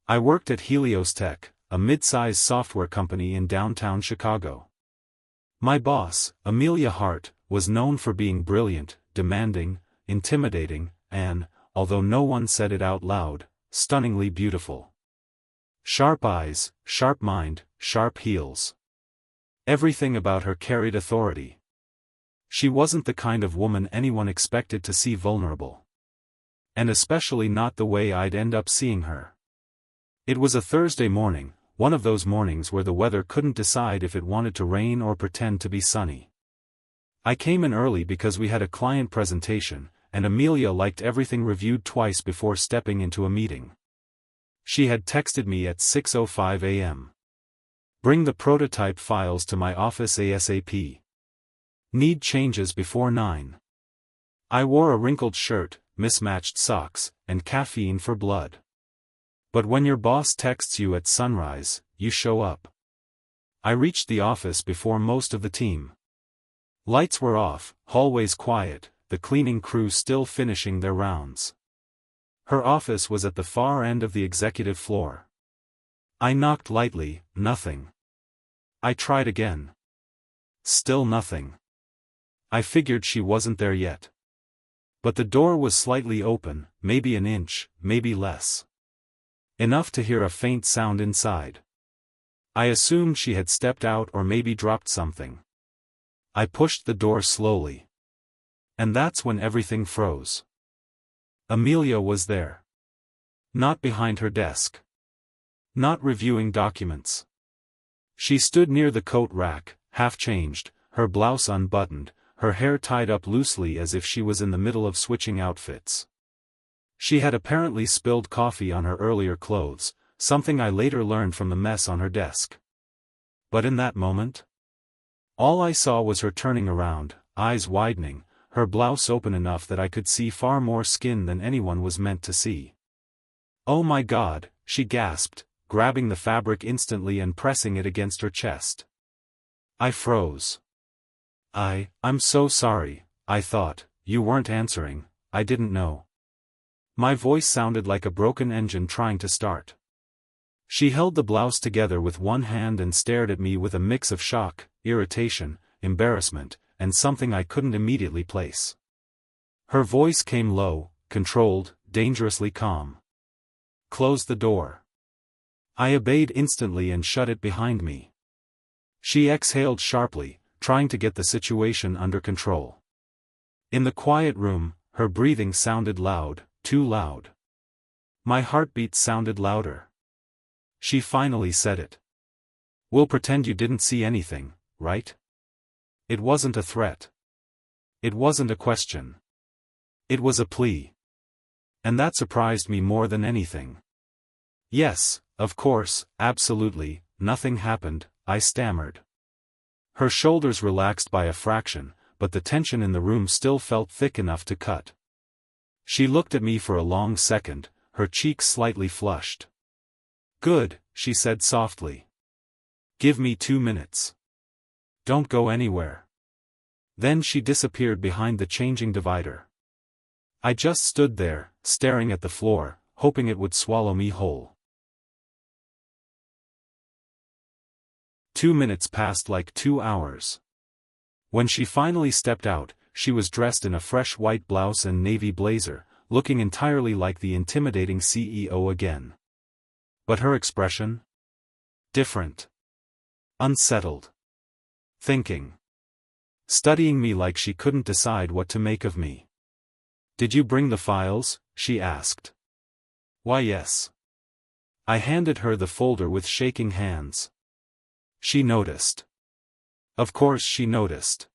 I worked at Helios Tech, a mid-size software company in downtown Chicago. My boss, Amelia Hart, was known for being brilliant, demanding, intimidating, and, although no one said it out loud, stunningly beautiful. Sharp eyes, sharp mind, sharp heels. Everything about her carried authority. She wasn't the kind of woman anyone expected to see vulnerable. And especially not the way I'd end up seeing her. It was a Thursday morning, one of those mornings where the weather couldn't decide if it wanted to rain or pretend to be sunny. I came in early because we had a client presentation, and Amelia liked everything reviewed twice before stepping into a meeting. She had texted me at 6:05 a.m. Bring the prototype files to my office ASAP. Need changes before 9. I wore a wrinkled shirt, mismatched socks, and caffeine for blood. But when your boss texts you at sunrise, you show up. I reached the office before most of the team. Lights were off, hallways quiet, the cleaning crew still finishing their rounds. Her office was at the far end of the executive floor. I knocked lightly, nothing. I tried again. Still nothing. I figured she wasn't there yet. But the door was slightly open, maybe an inch, maybe less. Enough to hear a faint sound inside. I assumed she had stepped out or maybe dropped something. I pushed the door slowly. And that's when everything froze. Amelia was there. Not behind her desk. Not reviewing documents. She stood near the coat rack, half changed, her blouse unbuttoned, her hair tied up loosely as if she was in the middle of switching outfits. She had apparently spilled coffee on her earlier clothes, something I later learned from the mess on her desk. But in that moment, all I saw was her turning around, eyes widening, her blouse open enough that I could see far more skin than anyone was meant to see. "Oh my God," she gasped, grabbing the fabric instantly and pressing it against her chest. I froze. I'm so sorry," I thought. "You weren't answering, I didn't know." My voice sounded like a broken engine trying to start. She held the blouse together with one hand and stared at me with a mix of shock, irritation, embarrassment, and something I couldn't immediately place. Her voice came low, controlled, dangerously calm. "Close the door." I obeyed instantly and shut it behind me. She exhaled sharply, trying to get the situation under control. In the quiet room, her breathing sounded loud, too loud. My heartbeat sounded louder. She finally said it. "We'll pretend you didn't see anything, right?" It wasn't a threat. It wasn't a question. It was a plea. And that surprised me more than anything. "Yes, of course, absolutely, nothing happened," I stammered. Her shoulders relaxed by a fraction, but the tension in the room still felt thick enough to cut. She looked at me for a long second, her cheeks slightly flushed. "Good," she said softly. "Give me 2 minutes. Don't go anywhere." Then she disappeared behind the changing divider. I just stood there, staring at the floor, hoping it would swallow me whole. 2 minutes passed like 2 hours. When she finally stepped out, she was dressed in a fresh white blouse and navy blazer, looking entirely like the intimidating CEO again. But her expression? Different. Unsettled. Thinking. Studying me like she couldn't decide what to make of me. "Did you bring the files?" she asked. "Why, yes." I handed her the folder with shaking hands. She noticed. Of course she noticed.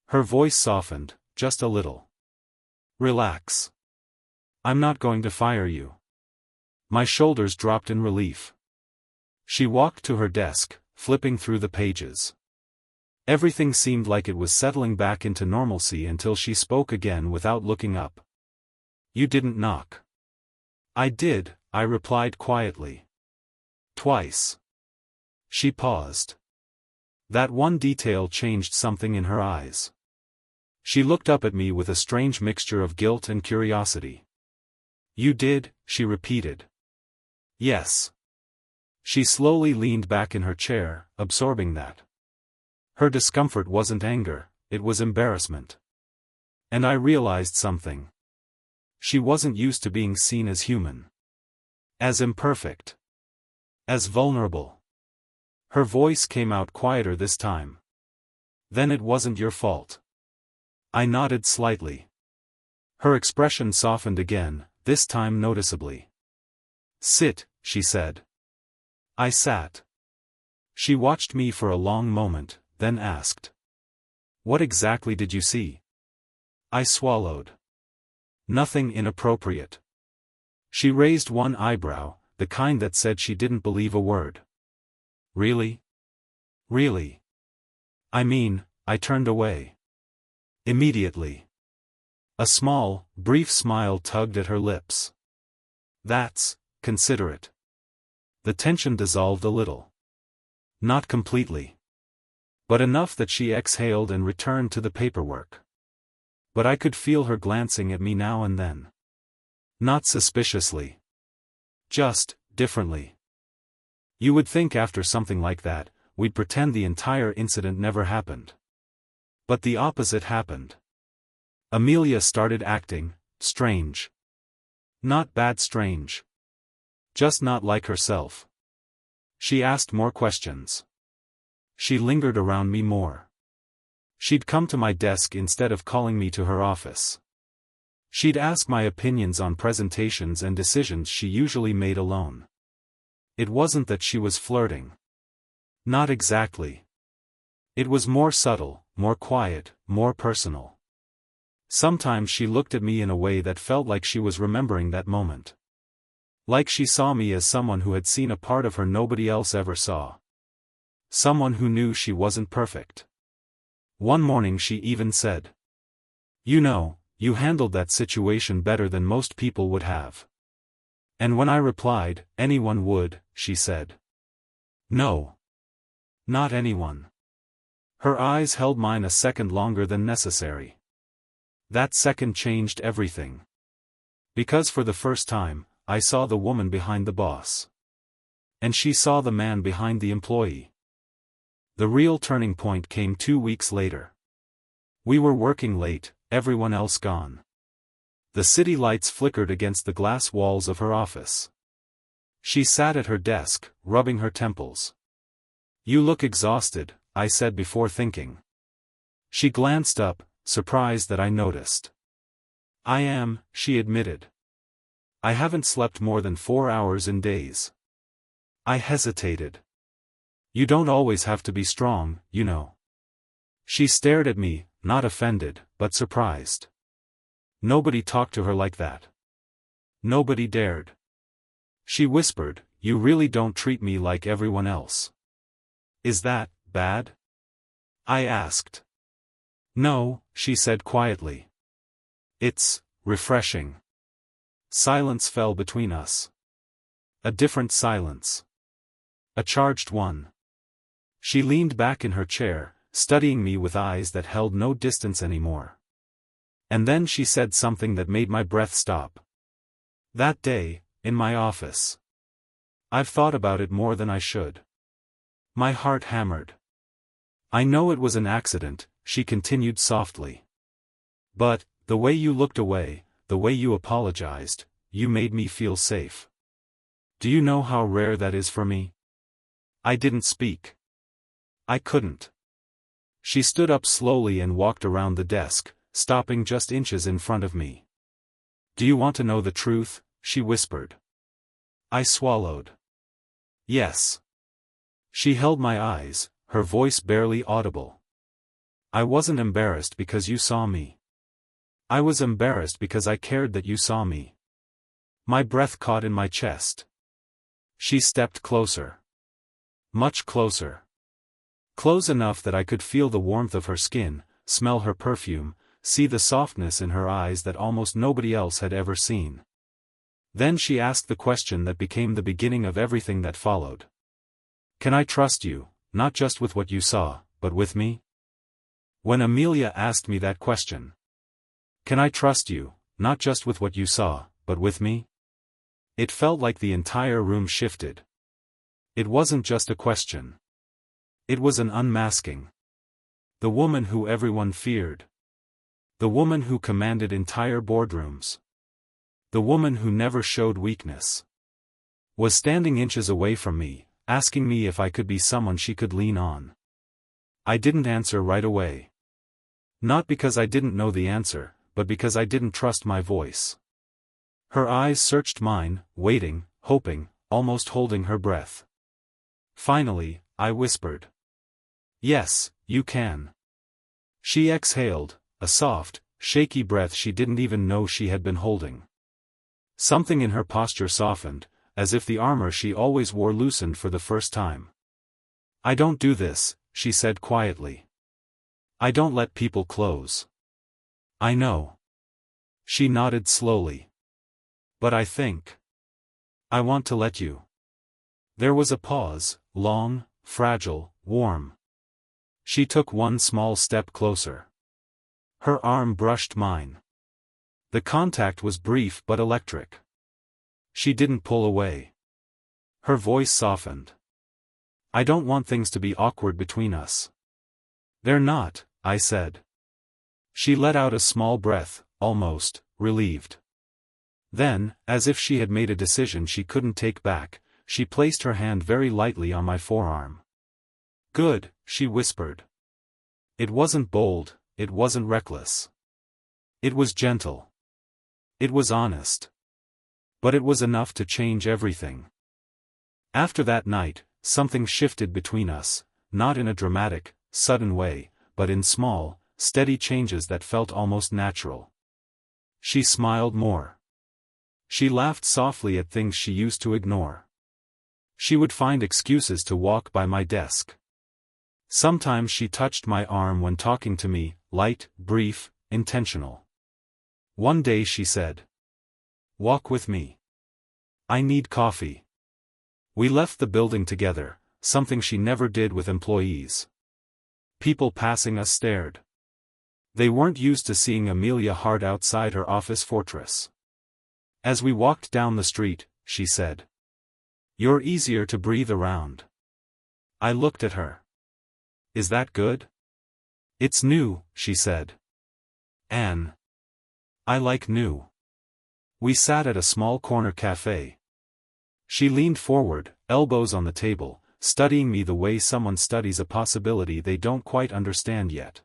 Her voice softened, just a little. "Relax. I'm not going to fire you." My shoulders dropped in relief. She walked to her desk, flipping through the pages. Everything seemed like it was settling back into normalcy until she spoke again without looking up. "You didn't knock." "I did," I replied quietly. "Twice." She paused. That one detail changed something in her eyes. She looked up at me with a strange mixture of guilt and curiosity. "You did," she repeated. Yes. She slowly leaned back in her chair, absorbing that. Her discomfort wasn't anger, it was embarrassment. And I realized something. She wasn't used to being seen as human. As imperfect. As vulnerable. Her voice came out quieter this time. Then it wasn't your fault. I nodded slightly. Her expression softened again, this time noticeably. Sit, she said. I sat. She watched me for a long moment, then asked. What exactly did you see? I swallowed. Nothing inappropriate. She raised one eyebrow, the kind that said she didn't believe a word. Really? Really? I mean, I turned away. Immediately. A small, brief smile tugged at her lips. That's considerate. The tension dissolved a little. Not completely. But enough that she exhaled and returned to the paperwork. But I could feel her glancing at me now and then. Not suspiciously. Just, differently. You would think after something like that, we'd pretend the entire incident never happened. But the opposite happened. Amelia started acting strange. Not bad strange. Just not like herself. She asked more questions. She lingered around me more. She'd come to my desk instead of calling me to her office. She'd ask my opinions on presentations and decisions she usually made alone. It wasn't that she was flirting. Not exactly. It was more subtle, more quiet, more personal. Sometimes she looked at me in a way that felt like she was remembering that moment. Like she saw me as someone who had seen a part of her nobody else ever saw. Someone who knew she wasn't perfect. One morning she even said, "You know, you handled that situation better than most people would have." And when I replied, "Anyone would," she said, "No. Not anyone." Her eyes held mine a second longer than necessary. That second changed everything. Because for the first time, I saw the woman behind the boss. And she saw the man behind the employee. The real turning point came 2 weeks later. We were working late, everyone else gone. The city lights flickered against the glass walls of her office. She sat at her desk, rubbing her temples. "You look exhausted," I said before thinking. She glanced up, surprised that I noticed. "I am," she admitted. "I haven't slept more than 4 hours in days." I hesitated. "You don't always have to be strong, you know." She stared at me, not offended, but surprised. Nobody talked to her like that. Nobody dared. She whispered, "You really don't treat me like everyone else." "Is that bad?" I asked. "No," she said quietly. "It's refreshing." Silence fell between us. A different silence. A charged one. She leaned back in her chair, studying me with eyes that held no distance anymore. And then she said something that made my breath stop. "That day, in my office. I've thought about it more than I should." My heart hammered. "I know it was an accident," she continued softly. "But, the way you looked away, the way you apologized, you made me feel safe. Do you know how rare that is for me?" I didn't speak. I couldn't. She stood up slowly and walked around the desk, stopping just inches in front of me. "Do you want to know the truth?" she whispered. I swallowed. "Yes." She held my eyes, her voice barely audible. "I wasn't embarrassed because you saw me. I was embarrassed because I cared that you saw me." My breath caught in my chest. She stepped closer. Much closer. Close enough that I could feel the warmth of her skin, smell her perfume, see the softness in her eyes that almost nobody else had ever seen. Then she asked the question that became the beginning of everything that followed. "Can I trust you, not just with what you saw, but with me?" When Amelia asked me that question. "Can I trust you, not just with what you saw, but with me?" It felt like the entire room shifted. It wasn't just a question. It was an unmasking. The woman who everyone feared. The woman who commanded entire boardrooms. The woman who never showed weakness. Was standing inches away from me, asking me if I could be someone she could lean on. I didn't answer right away. Not because I didn't know the answer, but because I didn't trust my voice. Her eyes searched mine, waiting, hoping, almost holding her breath. Finally, I whispered. Yes, you can. She exhaled, a soft, shaky breath she didn't even know she had been holding. Something in her posture softened, as if the armor she always wore loosened for the first time. I don't do this, she said quietly. I don't let people close. I know. She nodded slowly. But I think. I want to let you. There was a pause, long, fragile, warm. She took one small step closer. Her arm brushed mine. The contact was brief but electric. She didn't pull away. Her voice softened. I don't want things to be awkward between us. They're not, I said. She let out a small breath, almost, relieved. Then, as if she had made a decision she couldn't take back, she placed her hand very lightly on my forearm. Good, she whispered. It wasn't bold, it wasn't reckless. It was gentle. It was honest. But it was enough to change everything. After that night, something shifted between us, not in a dramatic, sudden way, but in small, steady changes that felt almost natural. She smiled more. She laughed softly at things she used to ignore. She would find excuses to walk by my desk. Sometimes she touched my arm when talking to me, light, brief, intentional. One day she said, "Walk with me. I need coffee." We left the building together, something she never did with employees. People passing us stared. They weren't used to seeing Amelia Hart outside her office fortress. As we walked down the street, she said, "You're easier to breathe around." I looked at her. Is that good? It's new, she said. Anne. I like new. We sat at a small corner cafe. She leaned forward, elbows on the table, studying me the way someone studies a possibility they don't quite understand yet.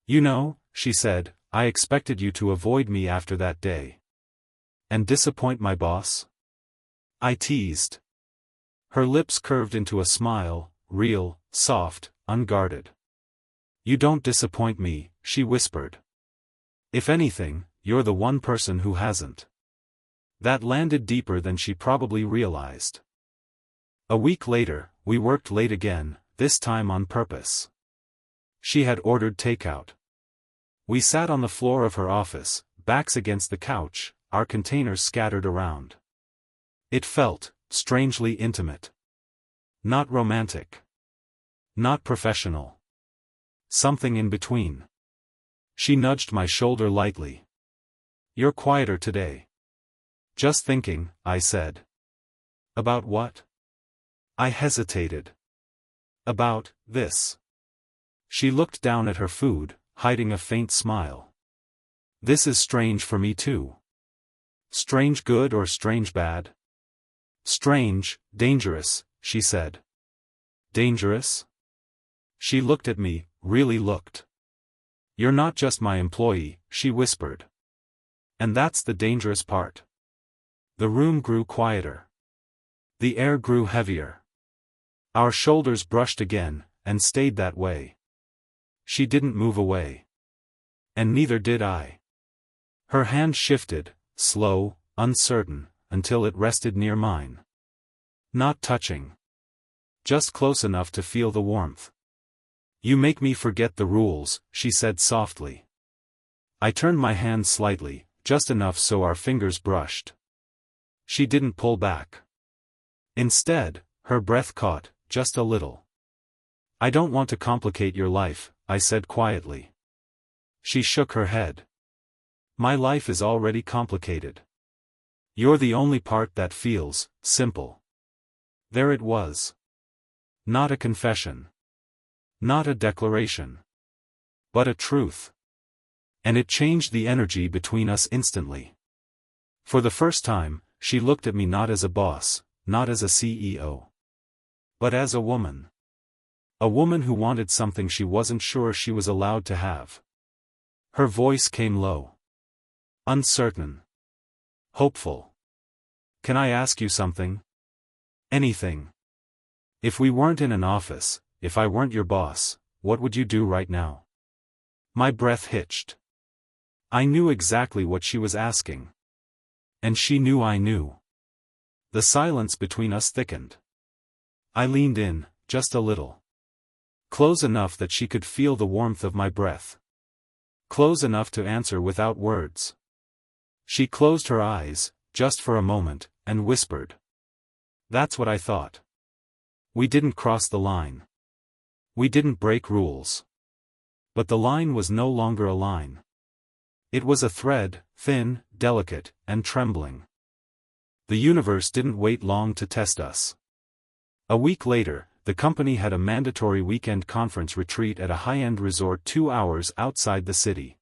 You know, she said, I expected you to avoid me after that day. And disappoint my boss? I teased. Her lips curved into a smile, real, soft, unguarded. You don't disappoint me, she whispered. If anything, you're the one person who hasn't. That landed deeper than she probably realized. A week later, we worked late again, this time on purpose. She had ordered takeout. We sat on the floor of her office, backs against the couch, our containers scattered around. It felt, strangely intimate. Not romantic. Not professional. Something in between. She nudged my shoulder lightly. You're quieter today. Just thinking, I said. About what? I hesitated. About this. She looked down at her food, hiding a faint smile. This is strange for me too. Strange good or strange bad? Strange, dangerous, she said. Dangerous? She looked at me, really looked. You're not just my employee, she whispered. And that's the dangerous part. The room grew quieter. The air grew heavier. Our shoulders brushed again, and stayed that way. She didn't move away. And neither did I. Her hand shifted, slow, uncertain, until it rested near mine. Not touching. Just close enough to feel the warmth. You make me forget the rules, she said softly. I turned my hand slightly, just enough so our fingers brushed. She didn't pull back. Instead, her breath caught, just a little. I don't want to complicate your life, I said quietly. She shook her head. My life is already complicated. You're the only part that feels simple. There it was. Not a confession. Not a declaration. But a truth. And it changed the energy between us instantly. For the first time, she looked at me not as a boss, not as a CEO. But as a woman. A woman who wanted something she wasn't sure she was allowed to have. Her voice came low. Uncertain. Hopeful. Can I ask you something? Anything. If we weren't in an office, if I weren't your boss, what would you do right now? My breath hitched. I knew exactly what she was asking. And she knew I knew. The silence between us thickened. I leaned in, just a little. Close enough that she could feel the warmth of my breath. Close enough to answer without words. She closed her eyes, just for a moment, and whispered. That's what I thought. We didn't cross the line. We didn't break rules. But the line was no longer a line. It was a thread, thin, delicate, and trembling. The universe didn't wait long to test us. A week later, the company had a mandatory weekend conference retreat at a high-end resort 2 hours outside the city.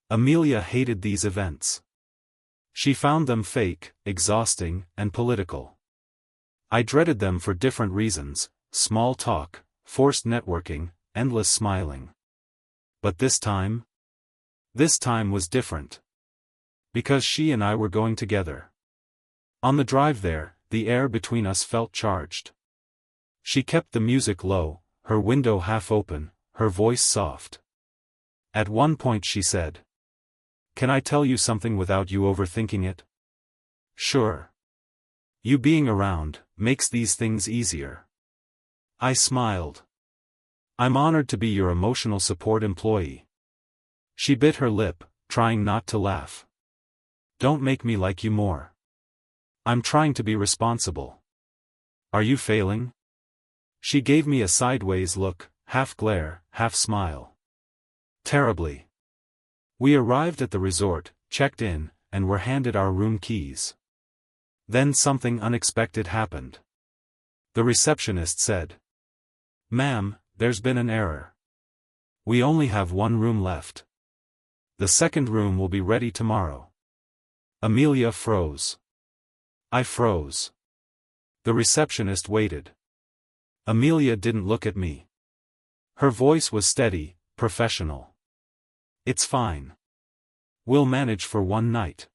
Amelia hated these events. She found them fake, exhausting, and political. I dreaded them for different reasons: small talk, forced networking, endless smiling. But this time was different. Because she and I were going together. On the drive there, the air between us felt charged. She kept the music low, her window half open, her voice soft. At one point she said, "Can I tell you something without you overthinking it?" "Sure. You being around makes these things easier." I smiled. "I'm honored to be your emotional support employee." She bit her lip, trying not to laugh. "Don't make me like you more. I'm trying to be responsible." "Are you failing?" She gave me a sideways look, half glare, half smile. "Terribly." We arrived at the resort, checked in, and were handed our room keys. Then something unexpected happened. The receptionist said, "Ma'am, there's been an error. We only have one room left. The second room will be ready tomorrow." Amelia froze. I froze. The receptionist waited. Amelia didn't look at me. Her voice was steady, professional. "It's fine. We'll manage for one night."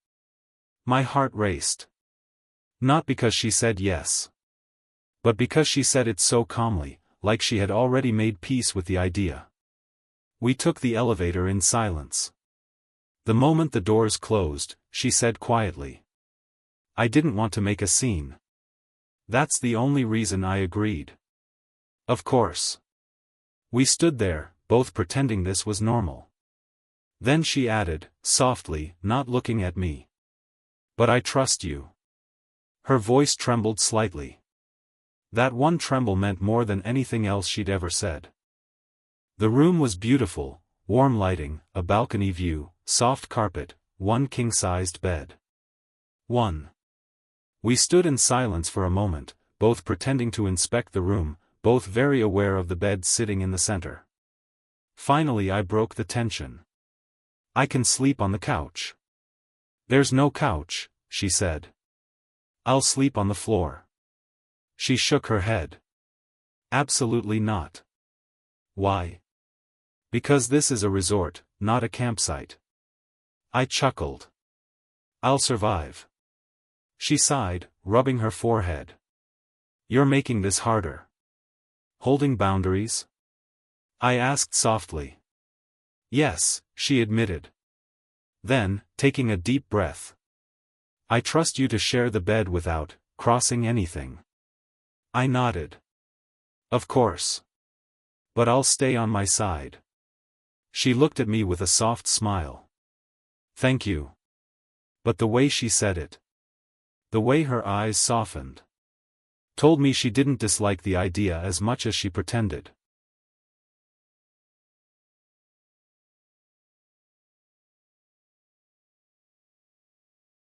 My heart raced. Not because she said yes. But because she said it so calmly, like she had already made peace with the idea. We took the elevator in silence. The moment the doors closed, she said quietly, "I didn't want to make a scene. That's the only reason I agreed." Of course. We stood there, both pretending this was normal. Then she added, softly, not looking at me, "But I trust you." Her voice trembled slightly. That one tremble meant more than anything else she'd ever said. The room was beautiful, warm lighting, a balcony view, soft carpet, one king-sized bed. We stood in silence for a moment, both pretending to inspect the room, both very aware of the bed sitting in the center. Finally I broke the tension. "I can sleep on the couch." "There's no couch," she said. "I'll sleep on the floor." She shook her head. "Absolutely not." "Why?" "Because this is a resort, not a campsite." I chuckled. "I'll survive." She sighed, rubbing her forehead. "You're making this harder." "Holding boundaries?" I asked softly. "Yes," she admitted. Then, taking a deep breath, "I trust you to share the bed without crossing anything." I nodded. "Of course. But I'll stay on my side." She looked at me with a soft smile. "Thank you." But the way she said it, the way her eyes softened, told me she didn't dislike the idea as much as she pretended.